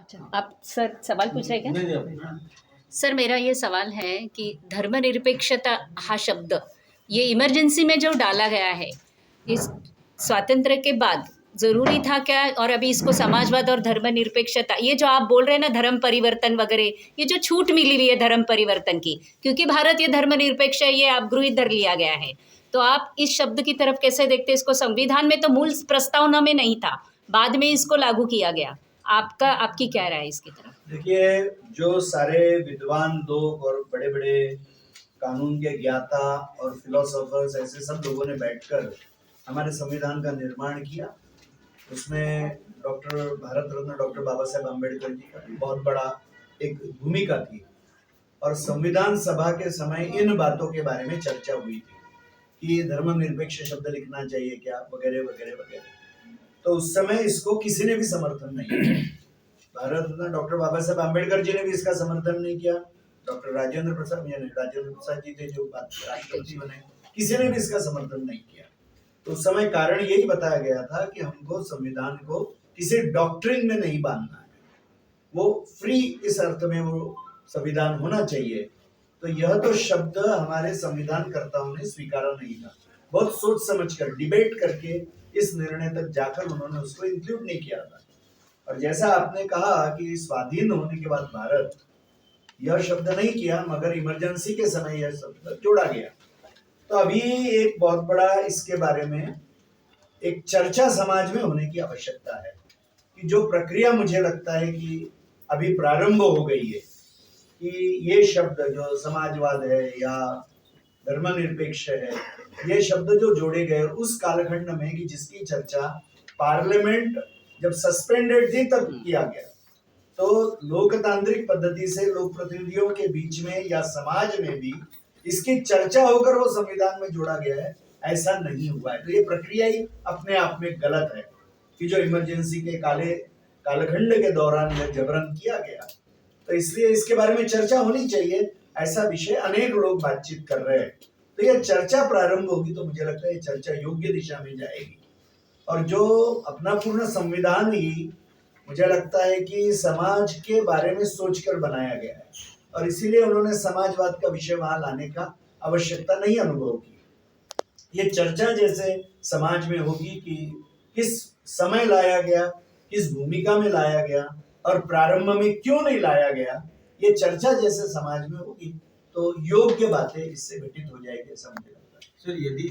अच्छा, आप सर सवाल पूछ रहे हैं क्या? नहीं नहीं सर मेरा ये सवाल है कि धर्मनिरपेक्षता हा शब्द ये इमरजेंसी में जो डाला गया है इस स्वातंत्र्य के बाद जरूरी था क्या? और अभी इसको समाजवाद और धर्मनिरपेक्षता ये जो आप बोल रहे हैं ना धर्म परिवर्तन वगैरह ये जो छूट मिली हुई है धर्म परिवर्तन की क्योंकि भारत ये धर्मनिरपेक्ष है ये आप गृहीत धर लिया गया है तो आप इस शब्द की तरफ कैसे देखते हैं? इसको संविधान में तो मूल प्रस्तावना में नहीं था, बाद में इसको लागू किया गया। आपकी क्या राय है इसकी तरफ? देखिए, जो सारे विद्वान लोग और बड़े बड़े कानून के ज्ञाता और फिलोसोफर्स ऐसे सब लोगों ने बैठकर हमारे संविधान का निर्माण किया, उसमें भारत रत्न डॉक्टर बाबा साहेब अम्बेडकर जी का भी बहुत बड़ा एक भूमिका थी। और संविधान सभा के समय इन बातों के बारे में चर्चा हुई थी कि धर्मनिरपेक्ष शब्द लिखना चाहिए क्या, वगैरह वगैरह वगैरह। तो उस समय इसको किसी ने भी समर्थन नहीं किया। भारत रत्न डॉक्टर बाबा साहेब अम्बेडकर जी ने भी इसका समर्थन नहीं किया। डॉक्टर राजेंद्र प्रसाद जी थे जो राष्ट्रपति बने, किसी ने भी इसका समर्थन नहीं किया। तो उस समय कारण यही बताया गया था कि हमको संविधान को किसी डॉक्ट्रिन में नहीं बांधना है, वो फ्री इस अर्थ में वो संविधान होना चाहिए। तो यह तो शब्द हमारे संविधान कर्ताओं ने स्वीकारा नहीं था, बहुत सोच समझकर डिबेट करके इस निर्णय तक जाकर उन्होंने उसको इंक्लूड नहीं किया था। और जैसा आपने कहा कि स्वाधीन होने के बाद भारत, यह शब्द नहीं किया मगर इमरजेंसी के समय यह शब्द जोड़ा गया। तो अभी एक बहुत बड़ा इसके बारे में एक चर्चा समाज में होने की आवश्यकता है कि जो प्रक्रिया मुझे लगता है कि अभी प्रारंभ हो गई है कि ये शब्द जो समाजवाद है या धर्मनिरपेक्ष है, ये शब्द जो जोड़े गए उस कालखंड में कि जिसकी चर्चा पार्लियामेंट जब सस्पेंडेड थी तब किया गया। तो लोकतांत्रिक पद्धति से लोक प्रतिनिधियों के बीच में या समाज में भी इसकी चर्चा होकर वो संविधान में जोड़ा गया है, ऐसा नहीं हुआ है। तो ये प्रक्रिया ही अपने आप में गलत है कि जो इमरजेंसी के कालखंड के दौरान यह जबरन किया गया। तो इसलिए इसके बारे में चर्चा होनी चाहिए, ऐसा विषय अनेक लोग बातचीत कर रहे हैं। तो यह चर्चा प्रारंभ होगी तो मुझे लगता है ये चर्चा योग्य दिशा में जाएगी। और जो अपना पूर्ण संविधान ही मुझे लगता है कि समाज के बारे में सोचकर बनाया गया है और इसीलिए उन्होंने समाजवाद का विषय वहां लाने का आवश्यकता नहीं अनुभव की। ये चर्चा जैसे समाज में होगी कि किस समय लाया गया, किस भूमिका में लाया गया और प्रारंभ में क्यों नहीं लाया गया, ये चर्चा जैसे समाज में होगी तो योग्य बातें इससे घटित हो जाएगी, ऐसा मुझे लगता है। सर, यदि